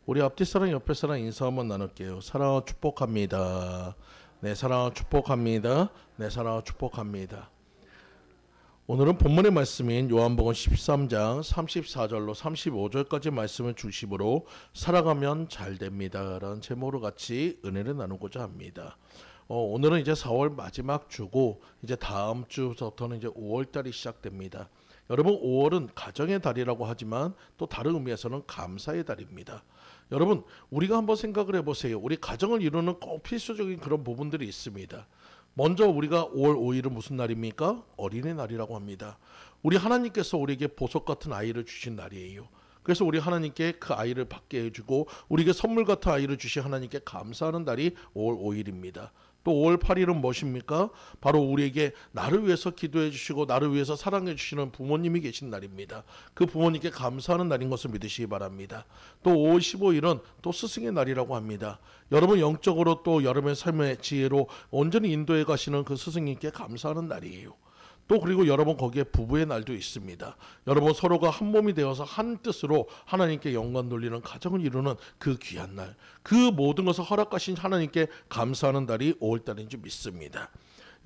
우리 앞뒤 사람 옆에 사람 인사 한번 나눌게요. 사랑하고 축복합니다. 네, 사랑하고 축복합니다. 네, 사랑하고 축복합니다. 오늘은 본문의 말씀인 요한복음 13장 34절로 35절까지 말씀을 중심으로 살아가면 잘 됩니다 라는 제목으로 같이 은혜를 나누고자 합니다. 오늘은 이제 4월 마지막 주고 이제 다음 주부터는 이제 5월달이 시작됩니다. 여러분, 5월은 가정의 달이라고 하지만 또 다른 의미에서는 감사의 달입니다. 여러분, 우리가 한번 생각을 해보세요. 우리 가정을 이루는 꼭 필수적인 그런 부분들이 있습니다. 먼저 우리가 5월 5일은 무슨 날입니까? 어린이날이라고 합니다. 우리 하나님께서 우리에게 보석 같은 아이를 주신 날이에요. 그래서 우리 하나님께 그 아이를 받게 해주고 우리에게 선물 같은 아이를 주신 하나님께 감사하는 날이 5월 5일입니다. 또 5월 8일은 무엇입니까? 바로 우리에게 나를 위해서 기도해 주시고 나를 위해서 사랑해 주시는 부모님이 계신 날입니다. 그 부모님께 감사하는 날인 것을 믿으시기 바랍니다. 또 5월 15일은 또 스승의 날이라고 합니다. 여러분, 영적으로 또 여러분의 삶의 지혜로 온전히 인도해 가시는 그 스승님께 감사하는 날이에요. 또 그리고 여러분, 거기에 부부의 날도 있습니다. 여러분, 서로가 한 몸이 되어서 한 뜻으로 하나님께 영광 돌리는 가정을 이루는 그 귀한 날, 그 모든 것을 허락하신 하나님께 감사하는 달이 5월달인 줄 믿습니다.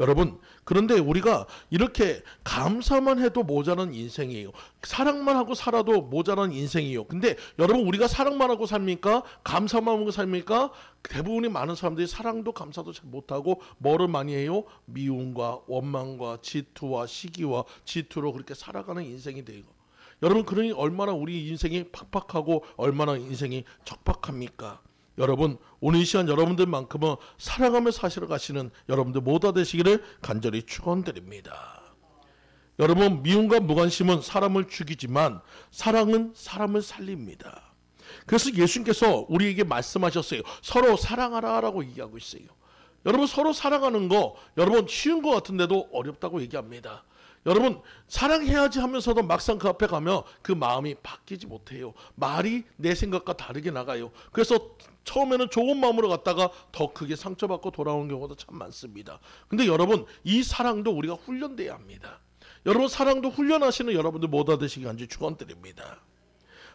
여러분, 그런데 우리가 이렇게 감사만 해도 모자란 인생이에요. 사랑만 하고 살아도 모자란 인생이에요. 근데 여러분, 우리가 사랑만 하고 삽니까? 감사만 하고 삽니까? 대부분이 많은 사람들이 사랑도 감사도 잘 못하고 뭐를 많이 해요? 미움과 원망과 질투와 시기와 질투로 그렇게 살아가는 인생이 돼요. 여러분, 그러니 얼마나 우리 인생이 팍팍하고 얼마나 인생이 적박합니까? 여러분, 오늘 이 시간 여러분들만큼은 사랑하며 사시러가시는 여러분들 모두 되시기를 간절히 축원드립니다. 여러분, 미움과 무관심은 사람을 죽이지만 사랑은 사람을 살립니다. 그래서 예수님께서 우리에게 말씀하셨어요. 서로 사랑하라 라고 얘기하고 있어요. 여러분, 서로 사랑하는 거 여러분 쉬운 것 같은데도 어렵다고 얘기합니다. 여러분, 사랑해야지 하면서도 막상 그 앞에 가면 그 마음이 바뀌지 못해요. 말이 내 생각과 다르게 나가요. 그래서 처음에는 좋은 마음으로 갔다가 더 크게 상처받고 돌아오는 경우도 참 많습니다. 근데 여러분, 이 사랑도 우리가 훈련돼야 합니다. 여러분, 사랑도 훈련하시는 여러분들 모두 되시기 간절히 축원드립니다.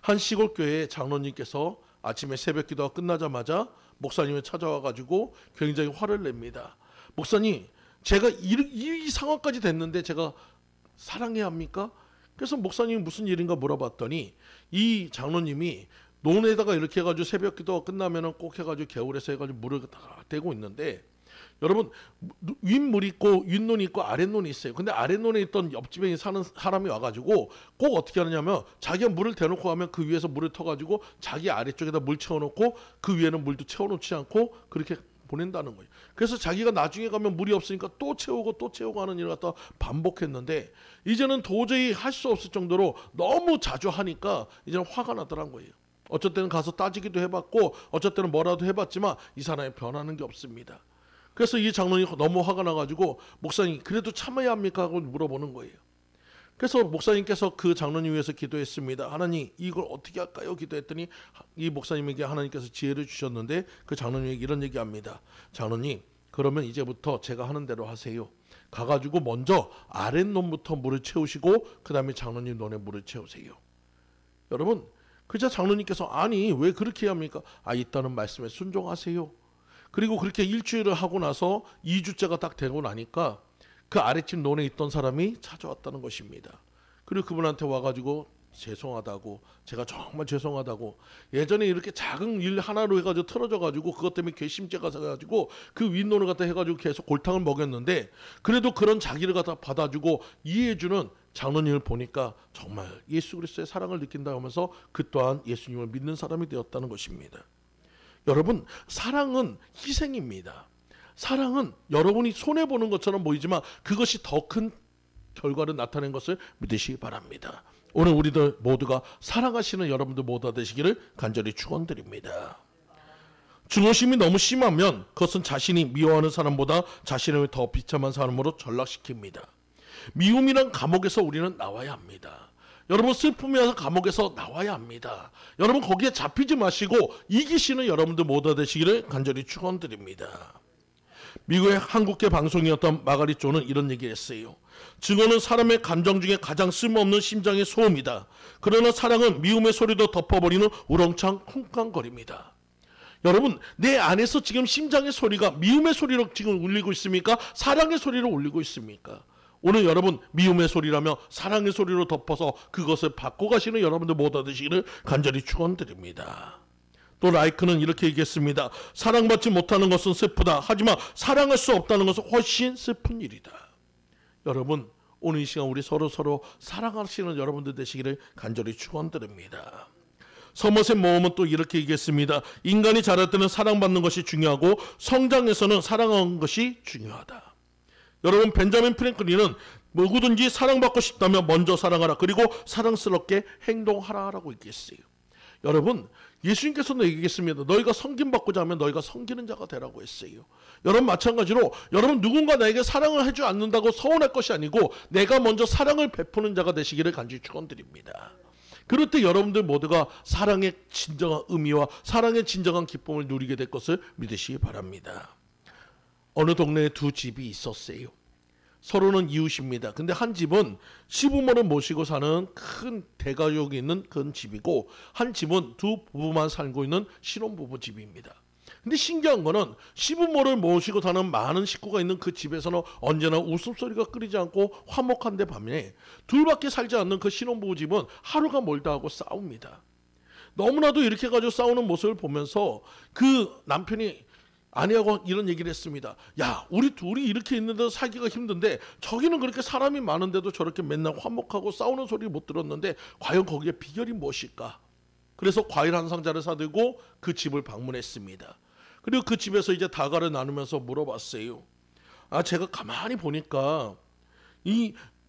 한 시골교회 장로님께서 아침에 새벽 기도가 끝나자마자 목사님을 찾아와가지고 굉장히 화를 냅니다. 목사님, 제가 이 상황까지 됐는데 제가 사랑해야 합니까? 그래서 목사님이 무슨 일인가 물어봤더니 이 장로님이 논에다가 이렇게 해가지고 새벽 기도가 끝나면은 꼭 해가지고 개울에서 해가지고 물을 다 대고 있는데, 여러분, 윗물이 있고 윗논이 있고 아랫논이 있어요. 근데 아랫논에 있던 옆집에 사는 사람이 와가지고 꼭 어떻게 하느냐면 자기가 물을 대놓고 가면 그 위에서 물을 터가지고 자기 아래쪽에다 물 채워놓고 그 위에는 물도 채워놓지 않고 그렇게 보낸다는 거예요. 그래서 자기가 나중에 가면 물이 없으니까 또 채우고 하는 일을 갖다 반복했는데 이제는 도저히 할 수 없을 정도로 너무 자주 하니까 이제는 화가 나더란 거예요. 어쩔 때는 가서 따지기도 해봤고 어쩔 때는 뭐라도 해봤지만 이 사람이 변하는 게 없습니다. 그래서 이 장로님이 너무 화가 나가지고 목사님, 그래도 참아야 합니까? 하고 물어보는 거예요. 그래서 목사님께서 그 장로님 위해서 기도했습니다. 하나님, 이걸 어떻게 할까요? 기도했더니 이 목사님에게 하나님께서 지혜를 주셨는데 그 장로님에게 이런 얘기합니다. 장로님, 그러면 이제부터 제가 하는 대로 하세요. 가가지고 먼저 아랫논부터 물을 채우시고 그 다음에 장로님 논에 물을 채우세요. 여러분, 그저 장로님께서 아니 왜 그렇게 해야 합니까? 있다는 말씀에 순종하세요. 그리고 그렇게 일주일을 하고 나서 2주째가 딱 되고 나니까 그 아랫집 논에 있던 사람이 찾아왔다는 것입니다. 그리고 그분한테 와가지고 죄송하다고, 제가 정말 죄송하다고, 예전에 이렇게 작은 일 하나로 해가지고 틀어져가지고 그것 때문에 괘씸죄가 돼가지고 그 윗논을 갖다 해가지고 계속 골탕을 먹였는데 그래도 그런 자기를 갖다 받아주고 이해해주는 장로님을 보니까 정말 예수 그리스도의 사랑을 느낀다 하면서 그 또한 예수님을 믿는 사람이 되었다는 것입니다. 여러분, 사랑은 희생입니다. 사랑은 여러분이 손해보는 것처럼 보이지만 그것이 더 큰 결과를 나타낸 것을 믿으시기 바랍니다. 오늘 우리들 모두가 사랑하시는 여러분들 모두 되시기를 간절히 축원드립니다. 증오심이 너무 심하면 그것은 자신이 미워하는 사람보다 자신을 더 비참한 사람으로 전락시킵니다. 미움이란 감옥에서 우리는 나와야 합니다. 여러분, 슬픔이라서 감옥에서 나와야 합니다. 여러분, 거기에 잡히지 마시고 이기시는 여러분들 모두 되시기를 간절히 축원드립니다. 미국의 한국계 방송이었던 마가리 조는 이런 얘기를 했어요. 증오는 사람의 감정 중에 가장 쓸모없는 심장의 소음이다. 그러나 사랑은 미움의 소리도 덮어버리는 우렁찬 쿵쾅거립니다. 여러분, 내 안에서 지금 심장의 소리가 미움의 소리로 지금 울리고 있습니까? 사랑의 소리로 울리고 있습니까? 오늘 여러분, 미움의 소리라며 사랑의 소리로 덮어서 그것을 바꿔가시는 여러분들 모두 되시기를 간절히 축원드립니다. 또 라이크는 이렇게 얘기했습니다. 사랑받지 못하는 것은 슬프다. 하지만 사랑할 수 없다는 것은 훨씬 슬픈 일이다. 여러분, 오늘 이 시간 우리 서로 사랑하시는 여러분들 되시기를 간절히 축원드립니다. 서머셋 모험은 또 이렇게 얘기했습니다. 인간이 자랄 때는 사랑받는 것이 중요하고 성장에서는 사랑하는 것이 중요하다. 여러분, 벤자민 프랭클린은 누구든지 사랑받고 싶다면 먼저 사랑하라. 그리고 사랑스럽게 행동하라라고 얘기했어요. 여러분, 예수님께서도 얘기했습니다. 너희가 섬김받고자 하면 너희가 섬기는 자가 되라고 했어요. 여러분, 마찬가지로 여러분 누군가 나에게 사랑을 해주지 않는다고 서운할 것이 아니고 내가 먼저 사랑을 베푸는 자가 되시기를 간절히 축원드립니다. 그럴 때 여러분들 모두가 사랑의 진정한 의미와 사랑의 진정한 기쁨을 누리게 될 것을 믿으시기 바랍니다. 어느 동네에 두 집이 있었어요. 서로는 이웃입니다. 근데 한 집은 시부모를 모시고 사는 큰 대가족이 있는 그런 집이고 한 집은 두 부부만 살고 있는 신혼부부 집입니다. 근데 신기한 거는 시부모를 모시고 사는 많은 식구가 있는 그 집에서는 언제나 웃음소리가 끊이지 않고 화목한데 반면에 둘밖에 살지 않는 그 신혼부부 집은 하루가 멀다 하고 싸웁니다. 너무나도 이렇게 가지고 싸우는 모습을 보면서 그 남편이 아내하고 이런 얘기를 했습니다. 야, 우리 둘이 이렇게 있는데도 살기가 힘든데 저기는 그렇게 사람이 많은데도 저렇게 맨날 화목하고 싸우는 소리 못 들었는데 과연 거기에 비결이 무엇일까? 그래서 과일 한 상자를 사들고 그 집을 방문했습니다. 그리고 그 집에서 이제 다가를 나누면서 물어봤어요. 제가 가만히 보니까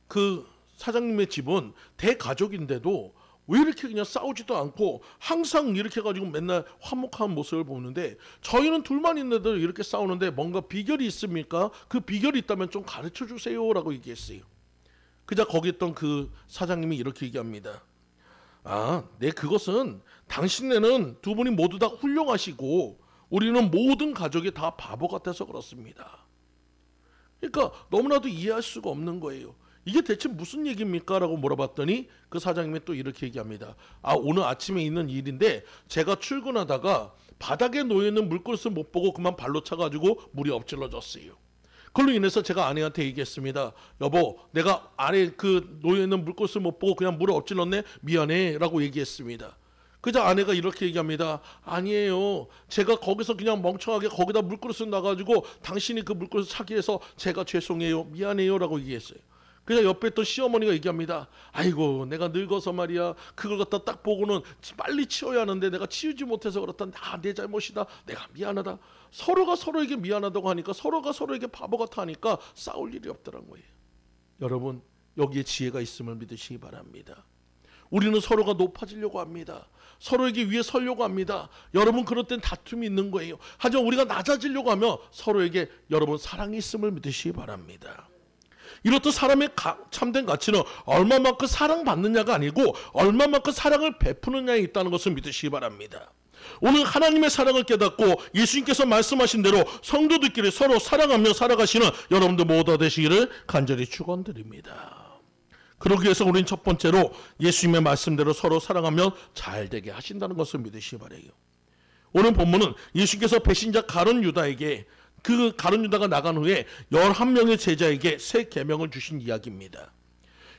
그 사장님의 집은 대가족인데도 왜 이렇게 그냥 싸우지도 않고 항상 이렇게 가지고 맨날 화목한 모습을 보는데 저희는 둘만 있는데도 이렇게 싸우는데 뭔가 비결이 있습니까? 그 비결이 있다면 좀 가르쳐 주세요 라고 얘기했어요. 그자 거기 있던 그 사장님이 이렇게 얘기합니다. 네, 그것은 당신네는 두 분이 모두 다 훌륭하시고 우리는 모든 가족이 다 바보 같아서 그렇습니다. 그러니까 너무나도 이해할 수가 없는 거예요. 이게 대체 무슨 얘기입니까? 라고 물어봤더니 그 사장님이 또 이렇게 얘기합니다. 오늘 아침에 있는 일인데 제가 출근하다가 바닥에 놓여있는 물그릇을 못 보고 그만 발로 차가지고 물이 엎질러졌어요. 그걸로 인해서 제가 아내한테 얘기했습니다. 여보, 내가 안에 그 놓여있는 물그릇을 못 보고 그냥 물을 엎질렀네. 미안해 라고 얘기했습니다. 그저 아내가 이렇게 얘기합니다. 아니에요. 제가 거기서 그냥 멍청하게 거기다 물그릇을 놔가지고 당신이 그 물그릇을 차게 해서 제가 죄송해요. 미안해요 라고 얘기했어요. 그냥 옆에 또 시어머니가 얘기합니다. 아이고, 내가 늙어서 말이야. 그걸 갖다 딱 보고는 빨리 치워야 하는데 내가 치우지 못해서 그렇다. 내 잘못이다. 내가 미안하다. 서로가 서로에게 미안하다고 하니까 서로가 서로에게 바보 같아 하니까 싸울 일이 없더란 거예요. 여러분, 여기에 지혜가 있음을 믿으시기 바랍니다. 우리는 서로가 높아지려고 합니다. 서로에게 위에 서려고 합니다. 여러분, 그럴 땐 다툼이 있는 거예요. 하지만 우리가 낮아지려고 하면 서로에게 여러분 사랑이 있음을 믿으시기 바랍니다. 이렇듯 사람의 참된 가치는 얼마만큼 사랑받느냐가 아니고 얼마만큼 사랑을 베푸느냐에 있다는 것을 믿으시기 바랍니다. 오늘 하나님의 사랑을 깨닫고 예수님께서 말씀하신 대로 성도들끼리 서로 사랑하며 살아가시는 여러분들 모두 되시기를 간절히 축원드립니다. 그러기 위해서 우리는 첫 번째로 예수님의 말씀대로 서로 사랑하며 잘되게 하신다는 것을 믿으시기 바라요. 오늘 본문은 예수님께서 배신자 가룟 유다에게 그 가룟 유다가 나간 후에 11명의 제자에게 새 계명을 주신 이야기입니다.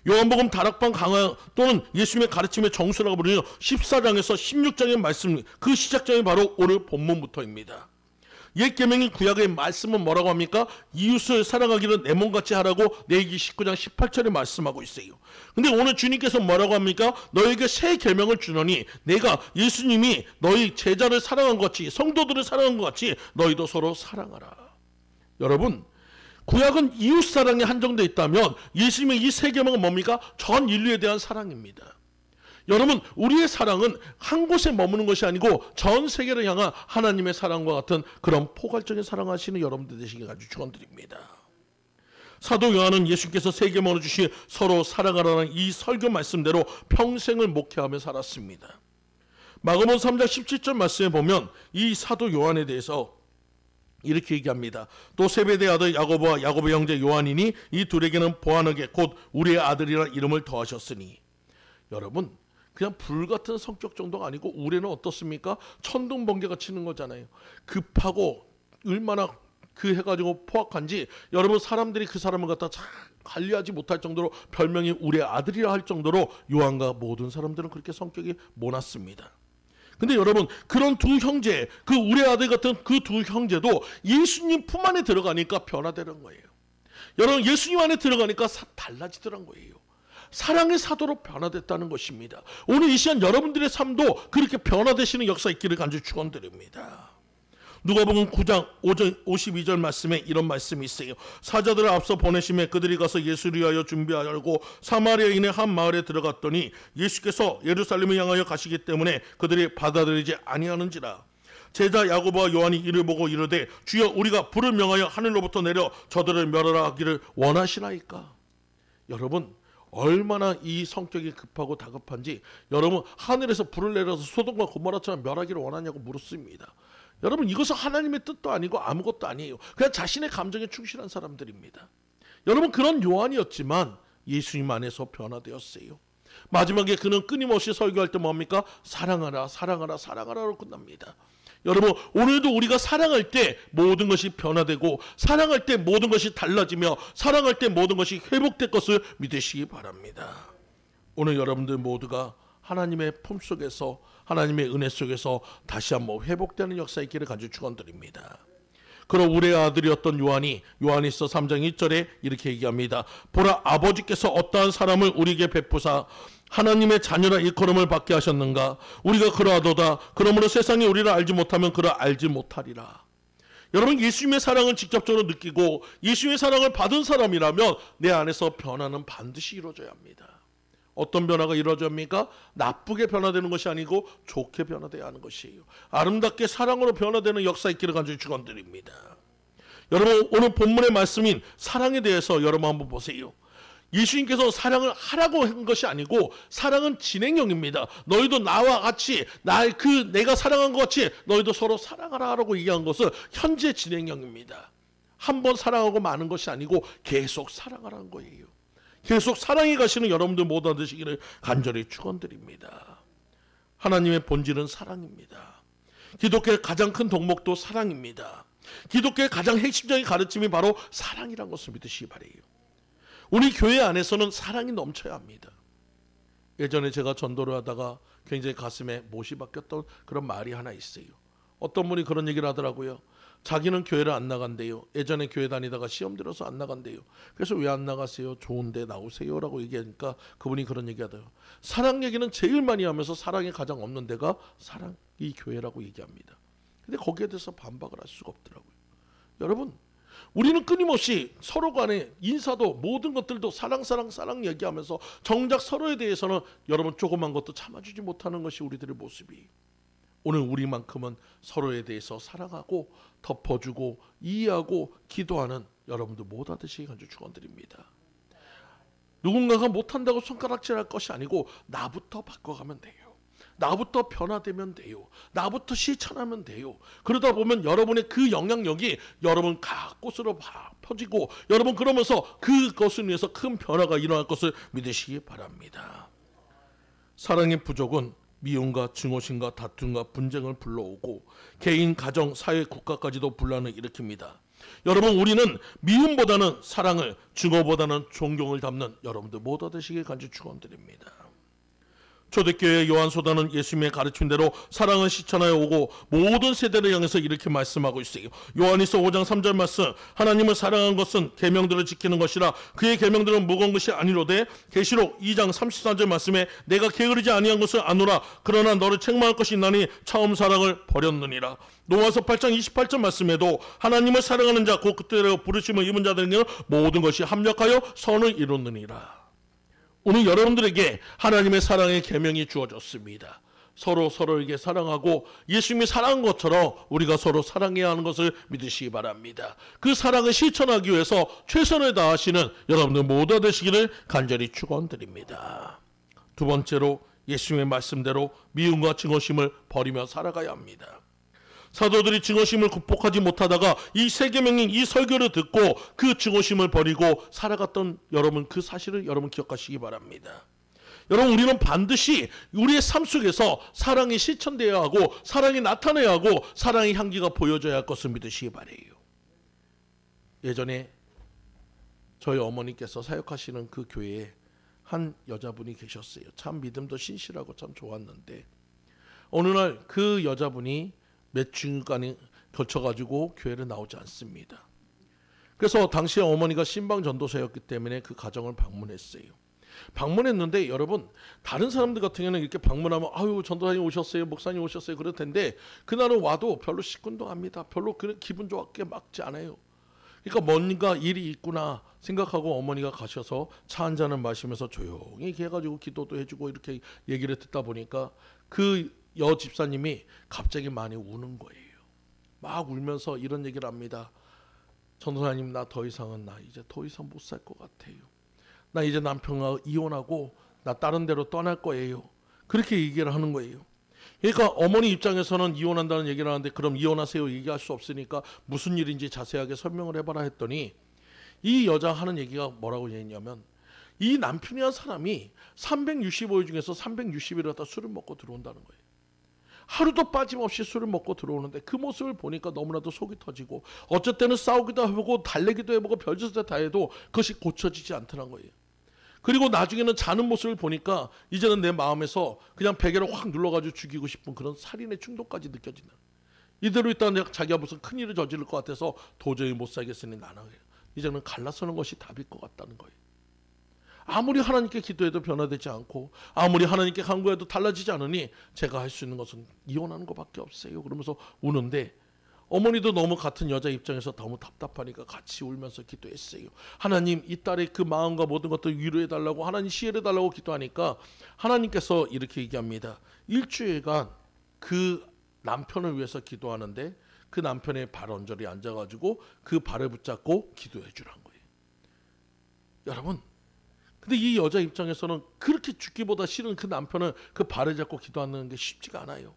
요한복음 다락방 강화 또는 예수님의 가르침의 정수라고 부르는 14장에서 16장의 말씀, 그 시작점이 바로 오늘 본문부터입니다. 옛 계명인 구약의 말씀은 뭐라고 합니까? 이웃을 사랑하기를 내 몸같이 하라고 레위기 19장 18절에 말씀하고 있어요. 근데 오늘 주님께서 뭐라고 합니까? 너에게 새 계명을 주노니 내가 예수님이 너희 제자를 사랑한 것 같이 성도들을 사랑한 것 같이 너희도 서로 사랑하라. 여러분, 구약은 이웃 사랑에 한정되어 있다면 예수님의 이 새 계명은 뭡니까? 전 인류에 대한 사랑입니다. 여러분, 우리의 사랑은 한 곳에 머무는 것이 아니고 전 세계를 향한 하나님의 사랑과 같은 그런 포괄적인 사랑하시는 여러분들 되시길 아주 축원드립니다. 사도 요한은 예수님께서 새 계명을 주신 서로 사랑하라는 이 설교 말씀대로 평생을 목회하며 살았습니다. 마가복음 3장 17절 말씀에 보면 이 사도 요한에 대해서 이렇게 얘기합니다. 또 세베대의 아들 야고보와 야고보의 형제 요한이니 이 둘에게는 보아너게 곧 우리의 아들이라 이름을 더하셨으니. 여러분, 그냥 불같은 성격 정도가 아니고 우리는 어떻습니까? 천둥번개가 치는 거잖아요. 급하고 얼마나 그 해가지고 포악한지, 여러분 사람들이 그 사람을 갖다 잘 관리하지 못할 정도로 별명이 우리의 아들이라 할 정도로 요한과 모든 사람들은 그렇게 성격이 모났습니다. 근데 여러분, 그런 두 형제, 그 우리의 아들 같은 그 두 형제도 예수님 품 안에 들어가니까 변화되는 거예요. 여러분, 예수님 안에 들어가니까 달라지더란 거예요. 사랑의 사도로 변화됐다는 것입니다. 오늘 이 시간 여러분들의 삶도 그렇게 변화되시는 역사 있기를 간절히 축원드립니다. 누가복음 9장 52절 말씀에 이런 말씀이 있어요. 사자들을 앞서 보내심에 그들이 가서 예수를 위하여 준비하려고 사마리아인의 한 마을에 들어갔더니 예수께서 예루살렘을 향하여 가시기 때문에 그들이 받아들이지 아니하는지라. 제자 야고보와 요한이 이를 보고 이르되 주여 우리가 불을 명하여 하늘로부터 내려 저들을 멸하라 하기를 원하시나이까. 여러분, 얼마나 이 성격이 급하고 다급한지, 여러분 하늘에서 불을 내려서 소돔과 고모라처럼 멸하기를 원하냐고 물었습니다. 여러분, 이것은 하나님의 뜻도 아니고 아무것도 아니에요. 그냥 자신의 감정에 충실한 사람들입니다. 여러분, 그런 요한이었지만 예수님 안에서 변화되었어요. 마지막에 그는 끊임없이 설교할 때 뭡니까? 사랑하라 사랑하라 사랑하라로 끝납니다. 여러분, 오늘도 우리가 사랑할 때 모든 것이 변화되고, 사랑할 때 모든 것이 달라지며, 사랑할 때 모든 것이 회복될 것을 믿으시기 바랍니다. 오늘 여러분들 모두가 하나님의 품속에서, 하나님의 은혜 속에서 다시 한번 회복되는 역사 있기를 간절히 축원드립니다. 그럼 우리의 아들이었던 요한이 요한일서 3장 1절에 이렇게 얘기합니다. 보라, 아버지께서 어떠한 사람을 우리에게 베푸사 하나님의 자녀라 일컬음을 받게 하셨는가. 우리가 그러하도다. 그러므로 세상이 우리를 알지 못하면 그를 알지 못하리라. 여러분, 예수님의 사랑을 직접적으로 느끼고 예수님의 사랑을 받은 사람이라면 내 안에서 변화는 반드시 이루어져야 합니다. 어떤 변화가 이루어져야 합니까? 나쁘게 변화되는 것이 아니고 좋게 변화되어야 하는 것이에요. 아름답게 사랑으로 변화되는 역사 있기를 간절히 축원드립니다. 여러분, 오늘 본문의 말씀인 사랑에 대해서 여러분 한번 보세요. 예수님께서 사랑을 하라고 한 것이 아니고 사랑은 진행형입니다. 너희도 나와 같이 내가 사랑한 것 같이 너희도 서로 사랑하라고 얘기한 것은 현재 진행형입니다. 한 번 사랑하고 마는 것이 아니고 계속 사랑하라는 거예요. 계속 사랑해 가시는 여러분들 모두 되시기를 간절히 축원드립니다. 하나님의 본질은 사랑입니다. 기독교의 가장 큰 덕목도 사랑입니다. 기독교의 가장 핵심적인 가르침이 바로 사랑이란 것을 믿으시기 바라요. 우리 교회 안에서는 사랑이 넘쳐야 합니다. 예전에 제가 전도를 하다가 굉장히 가슴에 못이 박혔던 그런 말이 하나 있어요. 어떤 분이 그런 얘기를 하더라고요. 자기는 교회를 안 나간대요. 예전에 교회 다니다가 시험 들어서 안 나간대요. 그래서 왜 안 나가세요? 좋은데 나오세요 라고 얘기하니까 그분이 그런 얘기 하더라고요. 사랑 얘기는 제일 많이 하면서 사랑이 가장 없는 데가 사랑이 교회라고 얘기합니다. 근데 거기에 대해서 반박을 할 수가 없더라고요. 여러분, 우리는 끊임없이 서로 간에 인사도 모든 것들도 사랑 얘기하면서 정작 서로에 대해서는 여러분 조그만 것도 참아주지 못하는 것이 우리들의 모습이에요. 오늘 우리만큼은 서로에 대해서 사랑하고 덮어주고 이해하고 기도하는 여러분들 모두 되시기 간절히 축원드립니다. 누군가가 못한다고 손가락질할 것이 아니고 나부터 바꿔가면 돼요. 나부터 변화되면 돼요. 나부터 실천하면 돼요. 그러다 보면 여러분의 그 영향력이 여러분 곳으로 퍼지고 여러분 그러면서 그것을 위해서 큰 변화가 일어날 것을 믿으시기 바랍니다. 사랑의 부족은 미움과 증오심과 다툼과 분쟁을 불러오고 개인, 가정, 사회, 국가까지도 분란을 일으킵니다. 여러분, 우리는 미움보다는 사랑을, 증오보다는 존경을 담는 여러분들 모두 되시길 간절히 축원드립니다. 초대교회 요한소단은 예수님의 가르침대로 사랑을 실천하여 오고 모든 세대를 향해서 이렇게 말씀하고 있어요. 요한일서 5장 3절 말씀, 하나님을 사랑한 것은 계명들을 지키는 것이라 그의 계명들은 무거운 것이 아니로되 계시록 2장 34절 말씀에 내가 게으르지 아니한 것을 아노라 그러나 너를 책망할 것이 있나니 처음 사랑을 버렸느니라. 로마서 8장 28절 말씀에도 하나님을 사랑하는 자 곧 그때로 부르심을 입은 자들에게는 모든 것이 합력하여 선을 이루느니라. 오늘 여러분들에게 하나님의 사랑의 계명이 주어졌습니다. 서로에게 사랑하고 예수님이 사랑한 것처럼 우리가 서로 사랑해야 하는 것을 믿으시기 바랍니다. 그 사랑을 실천하기 위해서 최선을 다하시는 여러분들 모두 되시기를 간절히 축원드립니다. 두 번째로 예수님의 말씀대로 미움과 증오심을 버리며 살아가야 합니다. 사도들이 증오심을 극복하지 못하다가 이 세계명인 이 설교를 듣고 그 증오심을 버리고 살아갔던 여러분, 그 사실을 여러분 기억하시기 바랍니다. 여러분, 우리는 반드시 우리의 삶 속에서 사랑이 실천되어야 하고 사랑이 나타나야 하고 사랑의 향기가 보여져야 할 것을 믿으시기 바라요. 예전에 저희 어머니께서 사역하시는 그 교회에 한 여자분이 계셨어요. 참 믿음도 신실하고 참 좋았는데 어느 날 그 여자분이 몇 주간이 거쳐가지고 교회를 나오지 않습니다. 그래서 당시에 어머니가 신방 전도사였기 때문에 그 가정을 방문했어요. 방문했는데 여러분, 다른 사람들 같은 경우는 이렇게 방문하면 아유 전도사님 오셨어요, 목사님 오셨어요 그럴 텐데 그날은 와도 별로 시큰둥합니다. 별로 기분 좋게 막지 않아요. 그러니까 뭔가 일이 있구나 생각하고 어머니가 가셔서 차 한 잔을 마시면서 조용히 해가지고 기도도 해주고 이렇게 얘기를 듣다 보니까 그 여 집사님이 갑자기 많이 우는 거예요. 막 울면서 이런 얘기를 합니다. 전도사님, 나 더 이상은 나 이제 더 이상 못 살 것 같아요. 나 이제 남편과 이혼하고 나 다른 데로 떠날 거예요. 그렇게 얘기를 하는 거예요. 그러니까 어머니 입장에서는 이혼한다는 얘기를 하는데 그럼 이혼하세요 얘기할 수 없으니까 무슨 일인지 자세하게 설명을 해봐라 했더니 이 여자 하는 얘기가 뭐라고 했냐면 이 남편이란 사람이 365일 중에서 360일을 갖다 술을 먹고 들어온다는 거예요. 하루도 빠짐없이 술을 먹고 들어오는데 그 모습을 보니까 너무나도 속이 터지고 어쩔 때는 싸우기도 해보고 달래기도 해보고 별짓을 다 해도 그것이 고쳐지지 않더란 거예요. 그리고 나중에는 자는 모습을 보니까 이제는 내 마음에서 그냥 베개를 확 눌러가지고 죽이고 싶은 그런 살인의 충동까지 느껴진다. 이대로 있다가 자기가 무슨 큰일을 저지를 것 같아서 도저히 못 살겠으니 나는 이제는 갈라서는 것이 답일 것 같다는 거예요. 아무리 하나님께 기도해도 변화되지 않고 아무리 하나님께 간구해도 달라지지 않으니 제가 할 수 있는 것은 이혼하는 것밖에 없어요. 그러면서 우는데 어머니도 너무 같은 여자 입장에서 너무 답답하니까 같이 울면서 기도했어요. 하나님, 이 딸의 그 마음과 모든 것들 위로해달라고 하나님 시해달라고 기도하니까 하나님께서 이렇게 얘기합니다. 일주일간 그 남편을 위해서 기도하는데 그 남편의 발 언저리 앉아가지고 그 발을 붙잡고 기도해 주란 거예요. 여러분, 근데 이 여자 입장에서는 그렇게 죽기보다 싫은 그 남편을 그 발을 잡고 기도하는 게 쉽지가 않아요.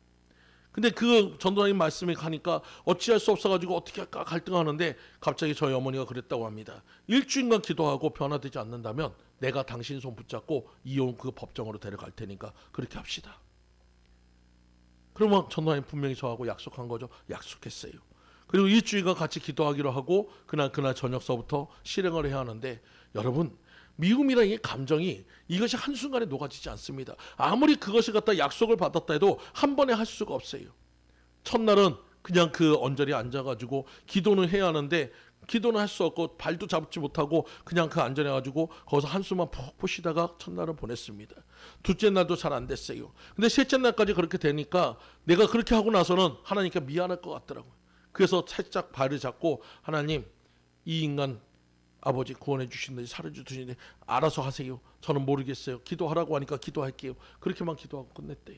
근데 그 전도사님 말씀에 가니까 어찌할 수 없어가지고 어떻게 할까 갈등하는데 갑자기 저희 어머니가 그랬다고 합니다. 일주일간 기도하고 변화되지 않는다면 내가 당신 손 붙잡고 이혼 그 법정으로 데려갈 테니까 그렇게 합시다. 그러면 전도사님 분명히 저하고 약속한 거죠. 약속했어요. 그리고 일주일간 같이 기도하기로 하고 그날 저녁서부터 실행을 해야 하는데 여러분, 미움이라는 이 감정이 이것이 한순간에 녹아지지 않습니다. 아무리 그것을 갖다 약속을 받았다 해도 한 번에 할 수가 없어요. 첫날은 그냥 그 언저리에 앉아가지고 기도는 해야 하는데 기도는 할 수 없고 발도 잡지 못하고 그냥 그 앉아가지고 거기서 한숨만 푹 쉬다가 첫날을 보냈습니다. 둘째 날도 잘 안 됐어요. 근데 셋째 날까지 그렇게 되니까 내가 그렇게 하고 나서는 하나님께 미안할 것 같더라고요. 그래서 살짝 발을 잡고 하나님, 이 인간 아버지 구원해 주시는지 살해 주시는지 알아서 하세요. 저는 모르겠어요. 기도하라고 하니까 기도할게요. 그렇게만 기도하고 끝냈대요.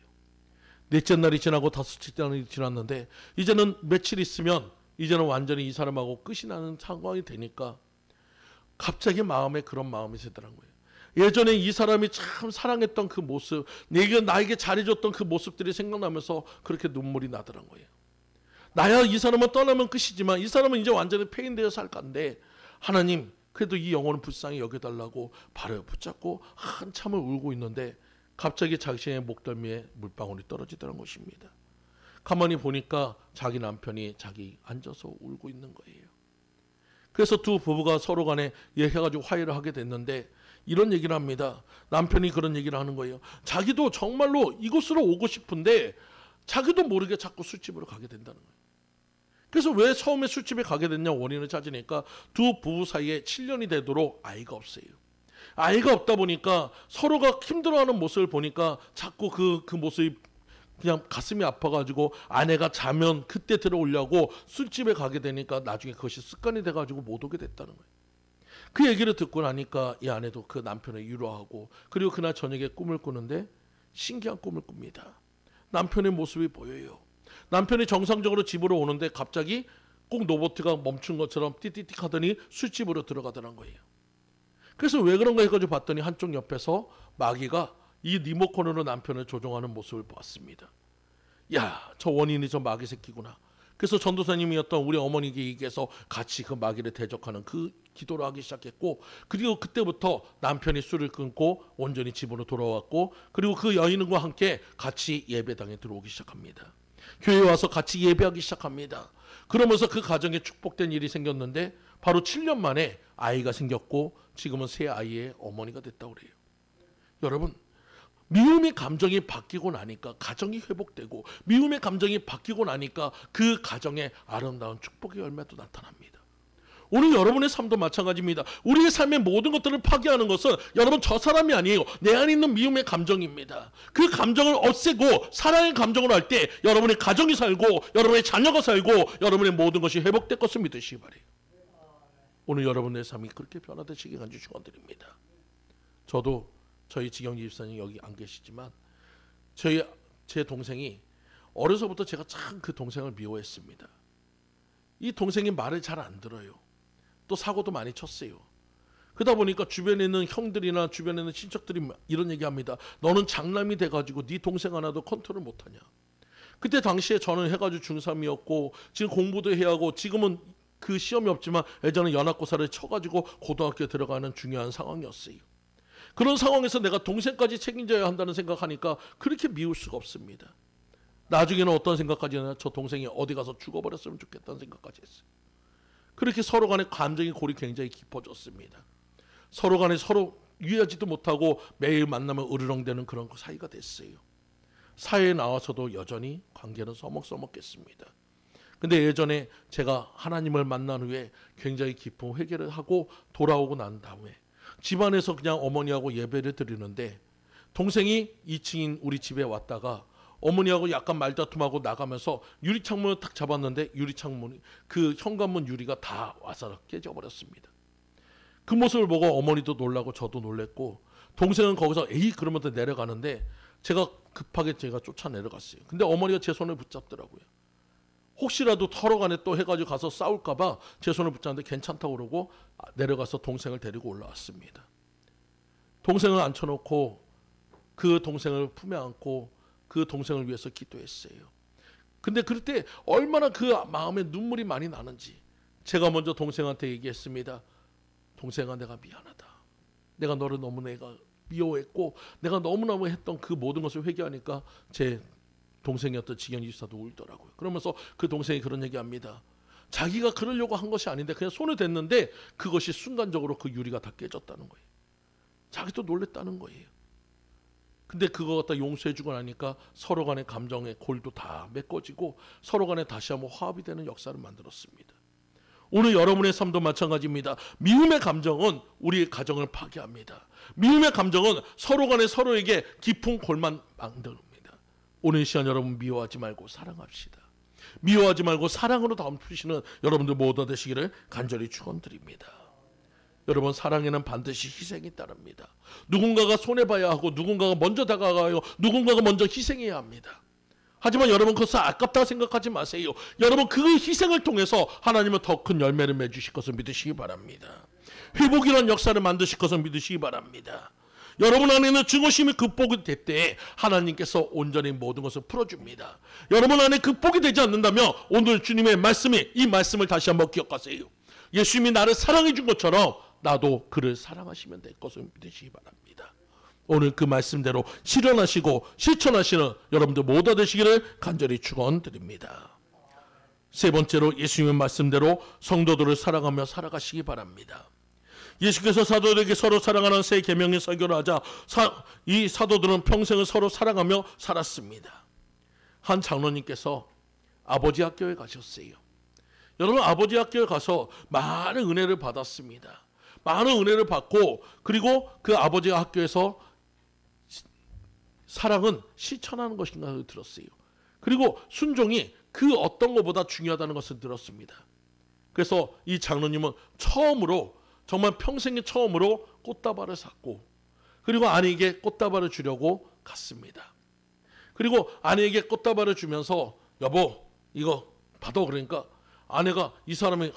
넷째 날이 지나고 다섯째 날이 지났는데 이제는 며칠 있으면 이제는 완전히 이 사람하고 끝이 나는 상황이 되니까 갑자기 마음에 그런 마음이 들더라고요. 예전에 이 사람이 참 사랑했던 그 모습, 나에게 잘해줬던 그 모습들이 생각나면서 그렇게 눈물이 나더라고요. 나야 이 사람은 떠나면 끝이지만 이 사람은 이제 완전히 폐인되어 살 건데 하나님, 그래도 이 영혼은 불쌍히 여겨달라고 발을 붙잡고 한참을 울고 있는데 갑자기 자신의 목덜미에 물방울이 떨어지더란 것입니다. 가만히 보니까 자기 남편이 자기 앉아서 울고 있는 거예요. 그래서 두 부부가 서로 간에 얘기해가지고 화해를 하게 됐는데 이런 얘기를 합니다. 남편이 그런 얘기를 하는 거예요. 자기도 정말로 이곳으로 오고 싶은데 자기도 모르게 자꾸 술집으로 가게 된다는 거예요. 그래서 왜 처음에 술집에 가게 됐냐 원인을 찾으니까 두 부부 사이에 7년이 되도록 아이가 없어요. 아이가 없다 보니까 서로가 힘들어하는 모습을 보니까 자꾸 그 모습이 그냥 가슴이 아파가지고 아내가 자면 그때 들어오려고 술집에 가게 되니까 나중에 그것이 습관이 돼가지고 못 오게 됐다는 거예요. 그 얘기를 듣고 나니까 이 아내도 그 남편을 위로하고 그리고 그날 저녁에 꿈을 꾸는데 신기한 꿈을 꿉니다. 남편의 모습이 보여요. 남편이 정상적으로 집으로 오는데 갑자기 꼭 로봇가 멈춘 것처럼 띠띠띠 하더니 술집으로 들어가더란 거예요. 그래서 왜 그런가 해가지고 봤더니 한쪽 옆에서 마귀가 이 리모컨으로 남편을 조종하는 모습을 보았습니다. 야, 저 원인이 저 마귀 새끼구나. 그래서 전도사님이었던 우리 어머니께서 같이 그 마귀를 대적하는 그 기도를 하기 시작했고, 그리고 그때부터 남편이 술을 끊고 온전히 집으로 돌아왔고, 그리고 그 여인과 함께 같이 예배당에 들어오기 시작합니다. 교회에 와서 같이 예배하기 시작합니다. 그러면서 그 가정에 축복된 일이 생겼는데 바로 7년 만에 아이가 생겼고 지금은 새 아이의 어머니가 됐다고 그래요. 여러분, 미움의 감정이 바뀌고 나니까 가정이 회복되고, 미움의 감정이 바뀌고 나니까 그 가정에 아름다운 축복의 열매도 나타납니다. 오늘 여러분의 삶도 마찬가지입니다. 우리의 삶의 모든 것들을 파괴하는 것은 여러분 저 사람이 아니에요. 내 안에 있는 미움의 감정입니다. 그 감정을 없애고 사랑의 감정을 할 때 여러분의 가정이 살고 여러분의 자녀가 살고 여러분의 모든 것이 회복될 것을 믿으시기 바라요. 오늘 여러분의 삶이 그렇게 변화되시기 간절히 축원드립니다. 저도 저희 지경지 집사님 여기 안 계시지만 제 동생이 어려서부터 제가 참 그 동생을 미워했습니다. 이 동생이 말을 잘 안 들어요. 또 사고도 많이 쳤어요. 그러다 보니까 주변에 있는 형들이나 주변에 있는 친척들이 이런 얘기합니다. 너는 장남이 돼가지고 네 동생 하나도 컨트롤 못하냐. 그때 당시에 저는 해가지고 중3이었고 지금 공부도 해야 하고 지금은 그 시험이 없지만 예전에 연합고사를 쳐가지고 고등학교에 들어가는 중요한 상황이었어요. 그런 상황에서 내가 동생까지 책임져야 한다는 생각하니까 그렇게 미울 수가 없습니다. 나중에는 어떤 생각까지 했냐, 저 동생이 어디 가서 죽어버렸으면 좋겠다는 생각까지 했어요. 그렇게 서로 간의 감정의 골이 굉장히 깊어졌습니다. 서로 간에 서로 이해하지도 못하고 매일 만나면 으르렁대는 그런 사이가 됐어요. 사회에 나와서도 여전히 관계는 서먹서먹했습니다. 근데 예전에 제가 하나님을 만난 후에 굉장히 깊은 회개를 하고 돌아오고 난 다음에 집안에서 그냥 어머니하고 예배를 드리는데 동생이 2층인 우리 집에 왔다가 어머니하고 약간 말다툼하고 나가면서 유리창문을 탁 잡았는데 유리창문이 그 현관문 유리가 다 와사락 깨져버렸습니다. 그 모습을 보고 어머니도 놀라고 저도 놀랬고 동생은 거기서 에이 그러면서 내려가는데 제가 급하게 쫓아 내려갔어요. 근데 어머니가 제 손을 붙잡더라고요. 혹시라도 서로 간에 또 해가지고 가서 싸울까봐 제 손을 붙잡는데 괜찮다고 그러고 내려가서 동생을 데리고 올라왔습니다. 동생을 앉혀놓고 그 동생을 품에 안고 그 동생을 위해서 기도했어요. 근데 그럴 때 얼마나 그 마음에 눈물이 많이 나는지 제가 먼저 동생한테 얘기했습니다. 동생아, 내가 미안하다. 내가 너를 너무 내가 미워했고 내가 너무너무 했던 그 모든 것을 회개하니까 제 동생이었던 지경지 집사도 울더라고요. 그러면서 그 동생이 그런 얘기합니다. 자기가 그러려고 한 것이 아닌데 그냥 손을 댔는데 그것이 순간적으로 그 유리가 다 깨졌다는 거예요. 자기도 놀랬다는 거예요. 근데 그거 갖다 용서해주고 나니까 서로 간의 감정의 골도 다 메꿔지고 서로 간에 다시 한번 화합이 되는 역사를 만들었습니다. 오늘 여러분의 삶도 마찬가지입니다. 미움의 감정은 우리의 가정을 파괴합니다. 미움의 감정은 서로 간에 서로에게 깊은 골만 만듭니다. 오늘 이 시간 여러분 미워하지 말고 사랑합시다. 미워하지 말고 사랑으로 덮으시는 여러분들 모두 되시기를 간절히 축원드립니다. 여러분, 사랑에는 반드시 희생이 따릅니다. 누군가가 손해봐야 하고 누군가가 먼저 다가가요. 누군가가 먼저 희생해야 합니다. 하지만 여러분 그것을 아깝다 생각하지 마세요. 여러분 그 희생을 통해서 하나님은 더 큰 열매를 맺으실 것을 믿으시기 바랍니다. 회복이라는 역사를 만드실 것을 믿으시기 바랍니다. 여러분 안에는 증오심이 극복이 될 때 하나님께서 온전히 모든 것을 풀어줍니다. 여러분 안에 극복이 되지 않는다면 오늘 주님의 말씀이 이 말씀을 다시 한번 기억하세요. 예수님이 나를 사랑해 준 것처럼 나도 그를 사랑하시면 될 것을 믿으시기 바랍니다. 오늘 그 말씀대로 실현하시고 실천하시는 여러분들 모두 되시기를 간절히 축원드립니다. 세 번째로 예수님의 말씀대로 성도들을 사랑하며 살아가시기 바랍니다. 예수께서 사도들에게 서로 사랑하는 새 계명의 설교를 하자 이 사도들은 평생을 서로 사랑하며 살았습니다. 한 장로님께서 아버지 학교에 가셨어요. 여러분, 아버지 학교에 가서 많은 은혜를 받았습니다. 많은 은혜를 받고 그리고 그 아버지 학교에서 사랑은 실천하는 것인가 들었어요. 그리고 순종이 그 어떤 것보다 중요하다는 것을 들었습니다. 그래서 이 장로님은 처음으로 정말 평생에 처음으로 꽃다발을 샀고 그리고 아내에게 꽃다발을 주려고 갔습니다. 그리고 아내에게 꽃다발을 주면서 여보 이거 받아 그러니까 아내가 이 사람이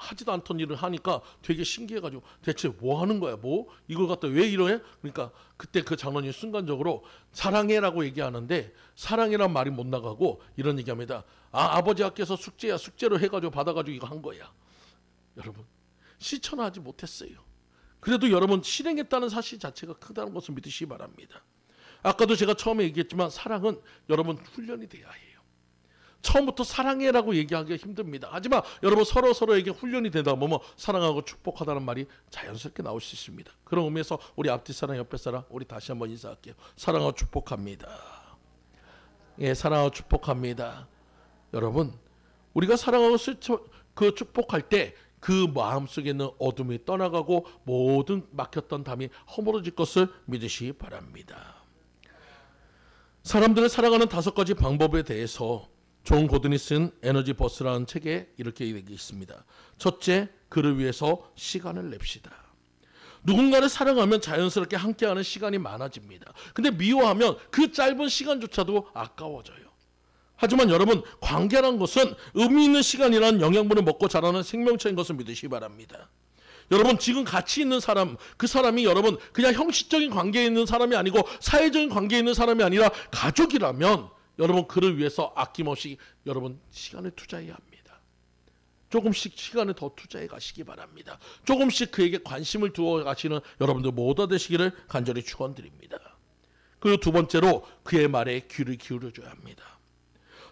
하지도 않던 일을 하니까 되게 신기해가지고 대체 뭐 하는 거야? 뭐 이걸 갖다 왜 이러해? 그러니까 그때 그 장로님 순간적으로 사랑해라고 얘기하는데 사랑이란 말이 못 나가고 이런 얘기합니다. 아버지 아께서 숙제로 해가지고 받아가지고 이거 한 거야. 여러분 실천하지 못했어요. 그래도 여러분 실행했다는 사실 자체가 크다는 것을 믿으시기 바랍니다. 아까도 제가 처음에 얘기했지만 사랑은 여러분 훈련이 돼야 해요. 처음부터 사랑해라고 얘기하기가 힘듭니다. 하지만 여러분 서로에게 훈련이 되다 보면 사랑하고 축복하다는 말이 자연스럽게 나올 수 있습니다. 그런 의미에서 우리 앞뒤 사람 옆에 사람 우리 다시 한번 인사할게요. 사랑하고 축복합니다. 예, 사랑하고 축복합니다. 여러분 우리가 사랑하고 그 축복할 때 그 마음속에 있는 어둠이 떠나가고 모든 막혔던 담이 허물어질 것을 믿으시기 바랍니다. 사람들을 사랑하는 5가지 방법에 대해서 존 고든이 쓴 에너지 버스라는 책에 이렇게 얘기했습니다. 첫째, 그를 위해서 시간을 냅시다. 누군가를 사랑하면 자연스럽게 함께하는 시간이 많아집니다. 근데 미워하면 그 짧은 시간조차도 아까워져요. 하지만 여러분 관계란 것은 의미 있는 시간이라는 영양분을 먹고 자라는 생명체인 것을 믿으시기 바랍니다. 여러분 지금 같이 있는 사람, 그 사람이 여러분 그냥 형식적인 관계에 있는 사람이 아니고 사회적인 관계에 있는 사람이 아니라 가족이라면 여러분 그를 위해서 아낌없이 여러분 시간을 투자해야 합니다. 조금씩 시간을 더 투자해 가시기 바랍니다. 조금씩 그에게 관심을 두어 가시는 여러분들 모두 되시기를 간절히 축원드립니다. 그리고 두 번째로 그의 말에 귀를 기울여줘야 합니다.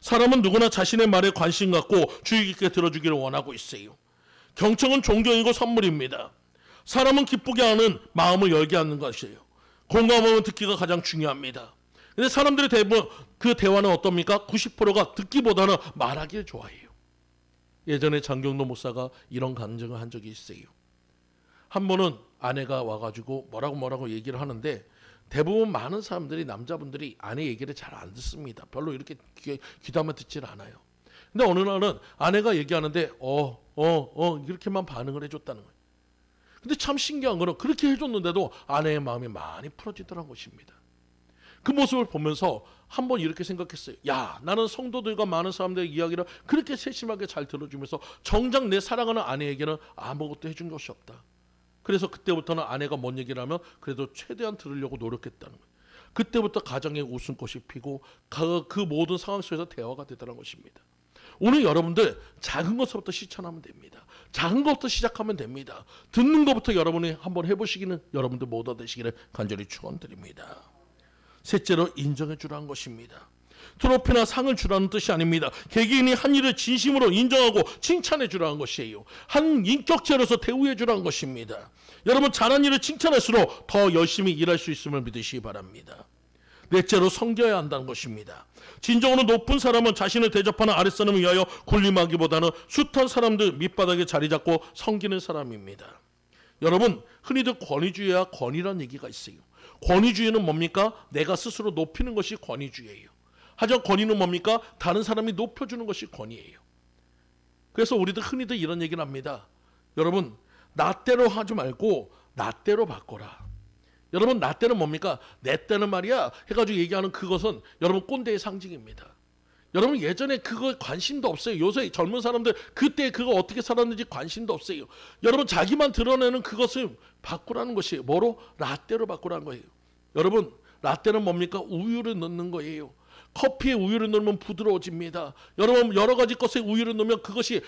사람은 누구나 자신의 말에 관심 갖고 주의 깊게 들어주기를 원하고 있어요. 경청은 존경이고 선물입니다. 사람은 기쁘게 하는 마음을 열게 하는 것이에요. 공감하면 듣기가 가장 중요합니다. 근데 사람들의 대부분 그 대화는 어떻습니까? 90%가 듣기보다는 말하기를 좋아해요. 예전에 장경도 목사가 이런 간증을 한 적이 있어요. 한 번은 아내가 와가지고 뭐라고 얘기를 하는데 대부분 많은 사람들이 남자분들이 아내 얘기를 잘 안 듣습니다. 별로 이렇게 귀담아 듣질 않아요. 근데 어느 날은 아내가 얘기하는데 이렇게만 반응을 해줬다는 거예요. 근데 참 신기한 거는 그렇게 해줬는데도 아내의 마음이 많이 풀어지더라는 것입니다. 그 모습을 보면서 한번 이렇게 생각했어요. 야, 나는 성도들과 많은 사람들의 이야기를 그렇게 세심하게 잘 들어주면서 정작 내 사랑하는 아내에게는 아무것도 해준 것이 없다. 그래서 그때부터는 아내가 뭔 얘기를 하면 그래도 최대한 들으려고 노력했다는 거예요. 그때부터 가정에 웃음꽃이 피고 그 모든 상황 속에서 대화가 되더라는 것입니다. 오늘 여러분들 작은 것부터 실천하면 됩니다. 작은 것부터 시작하면 됩니다. 듣는 것부터 여러분이 한번 해보시기는 여러분들 모두 되시기를 간절히 축원드립니다. 셋째로 인정해 주라는 것입니다. 트로피나 상을 주라는 뜻이 아닙니다. 개개인이 한 일을 진심으로 인정하고 칭찬해 주라는 것이에요. 한 인격체로서 대우해 주라는 것입니다. 여러분 잘한 일을 칭찬할수록 더 열심히 일할 수 있음을 믿으시기 바랍니다. 넷째로 섬겨야 한다는 것입니다. 진정으로 높은 사람은 자신을 대접하는 아랫사람을 위하여 군림하기보다는 숱한 사람들 밑바닥에 자리 잡고 섬기는 사람입니다. 여러분 흔히들 권위주의와 권위란 얘기가 있어요. 권위주의는 뭡니까? 내가 스스로 높이는 것이 권위주의예요. 하지만 권위는 뭡니까? 다른 사람이 높여주는 것이 권위예요. 그래서 우리도 흔히들 이런 얘기를 합니다. 여러분 나대로 하지 말고 나대로 바꿔라. 여러분 나대는 뭡니까? 내 때는 말이야 해가지고 얘기하는 그것은 여러분 꼰대의 상징입니다. 여러분 예전에 그거 관심도 없어요. 요새 젊은 사람들 그때 그거 어떻게 살았는지 관심도 없어요. 여러분 자기만 드러내는 그것을 바꾸라는 것이에요. 뭐로? 라떼로 바꾸라는 거예요. 여러분 라떼는 뭡니까? 우유를 넣는 거예요. 커피에 우유를 넣으면 부드러워집니다. 여러분 여러 가지 것에 우유를 넣으면 그것이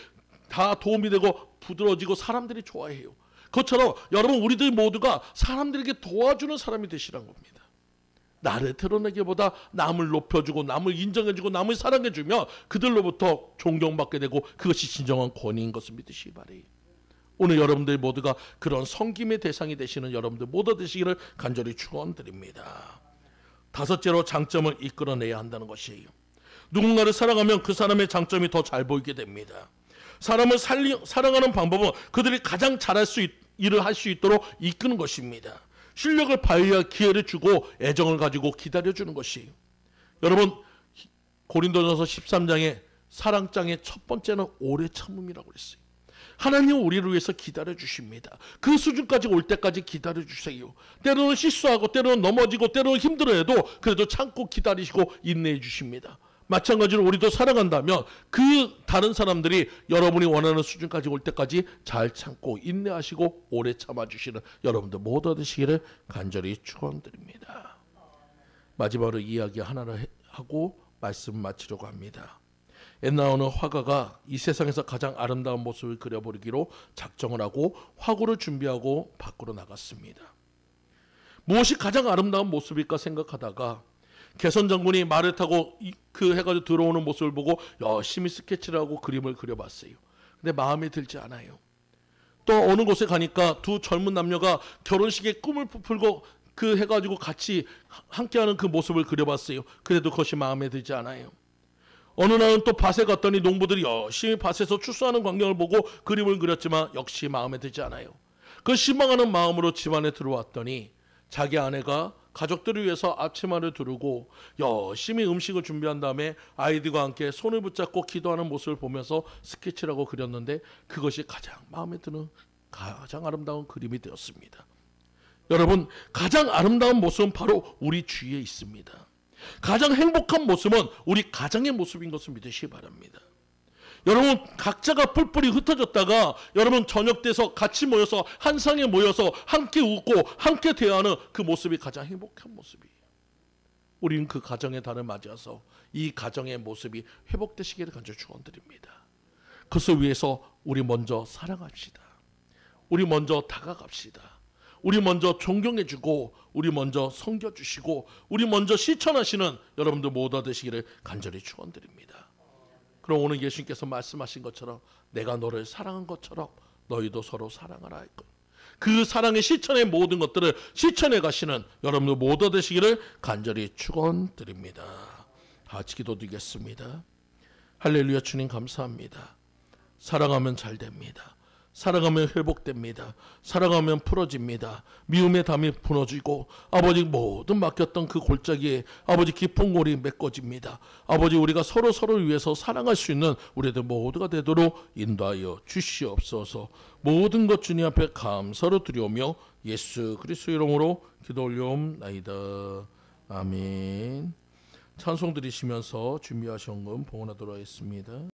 다 도움이 되고 부드러워지고 사람들이 좋아해요. 그것처럼 여러분 우리들 모두가 사람들에게 도와주는 사람이 되시라는 겁니다. 나를 드러내기보다 남을 높여주고 남을 인정해주고 남을 사랑해주면 그들로부터 존경받게 되고 그것이 진정한 권위인 것을 믿으시기 바래요. 오늘 여러분들 모두가 그런 섬김의 대상이 되시는 여러분들 모두 되시기를 간절히 축원드립니다. 다섯째로 장점을 이끌어내야 한다는 것이에요. 누군가를 사랑하면 그 사람의 장점이 더 잘 보이게 됩니다. 사람을 사랑하는 방법은 그들이 가장 잘할 수 일을 할 수 있도록 이끄는 것입니다. 실력을 발휘할 기회를 주고 애정을 가지고 기다려주는 것이에요. 여러분 고린도전서 13장의 사랑장의 첫 번째는 오래 참음이라고 그랬어요. 하나님은 우리를 위해서 기다려주십니다. 그 수준까지 올 때까지 기다려주세요. 때로는 실수하고 때로는 넘어지고 때로는 힘들어해도 그래도 참고 기다리시고 인내해 주십니다. 마찬가지로 우리도 살아간다면 그 다른 사람들이 여러분이 원하는 수준까지 올 때까지 잘 참고 인내하시고 오래 참아주시는 여러분들 모두 되시기를 간절히 축원드립니다. 마지막으로 이야기 하나를 하고 말씀 마치려고 합니다. 옛날 어느 화가가 이 세상에서 가장 아름다운 모습을 그려버리기로 작정을 하고 화구를 준비하고 밖으로 나갔습니다. 무엇이 가장 아름다운 모습일까 생각하다가 개선 장군이 말을 타고 그 해가지고 들어오는 모습을 보고 열심히 스케치를 하고 그림을 그려봤어요. 근데 마음에 들지 않아요. 또 어느 곳에 가니까 두 젊은 남녀가 결혼식에 꿈을 부풀고 그 해가지고 같이 함께하는 그 모습을 그려봤어요. 그래도 그것이 마음에 들지 않아요. 어느 날은 또 밭에 갔더니 농부들이 열심히 밭에서 추수하는 광경을 보고 그림을 그렸지만 역시 마음에 들지 않아요. 그 실망하는 마음으로 집안에 들어왔더니 자기 아내가 가족들을 위해서 앞치마를 두르고 열심히 음식을 준비한 다음에 아이들과 함께 손을 붙잡고 기도하는 모습을 보면서 스케치를 하고 그렸는데 그것이 가장 마음에 드는 가장 아름다운 그림이 되었습니다. 여러분, 가장 아름다운 모습은 바로 우리 주위에 있습니다. 가장 행복한 모습은 우리 가정의 모습인 것을 믿으시기 바랍니다. 여러분, 각자가 뿔뿔이 흩어졌다가 여러분 저녁 때서 같이 모여서 한 상에 모여서 함께 웃고 함께 대화하는 그 모습이 가장 행복한 모습이에요. 우리는 그 가정의 달을 맞이해서 이 가정의 모습이 회복되시기를 간절히 축원드립니다. 그것을 위해서 우리 먼저 사랑합시다. 우리 먼저 다가갑시다. 우리 먼저 존경해주고 우리 먼저 섬겨주시고 우리 먼저 실천하시는 여러분들 모두 되시기를 간절히 축원드립니다. 그럼 오늘 예수님께서 말씀하신 것처럼 내가 너를 사랑한 것처럼 너희도 서로 사랑하라 할 것. 그 사랑의 실천의 모든 것들을 실천해 가시는 여러분들 모두 되시기를 간절히 축원드립니다. 같이 기도드리겠습니다. 할렐루야. 주님 감사합니다. 사랑하면 잘 됩니다. 사랑하면 회복됩니다. 사랑하면 풀어집니다. 미움의 담이 무너지고 아버지 모든 막혔던 그 골짜기에 아버지 깊은 골이 메꿔집니다. 아버지 우리가 서로를 위해서 사랑할 수 있는 우리들 모두가 되도록 인도하여 주시옵소서. 모든 것 주님 앞에 감사로 드리오며 예수 그리스도 이름으로 기도 올려옵나이다. 아멘. 찬송 드리시면서 준비하신 건 봉헌하도록 하겠습니다.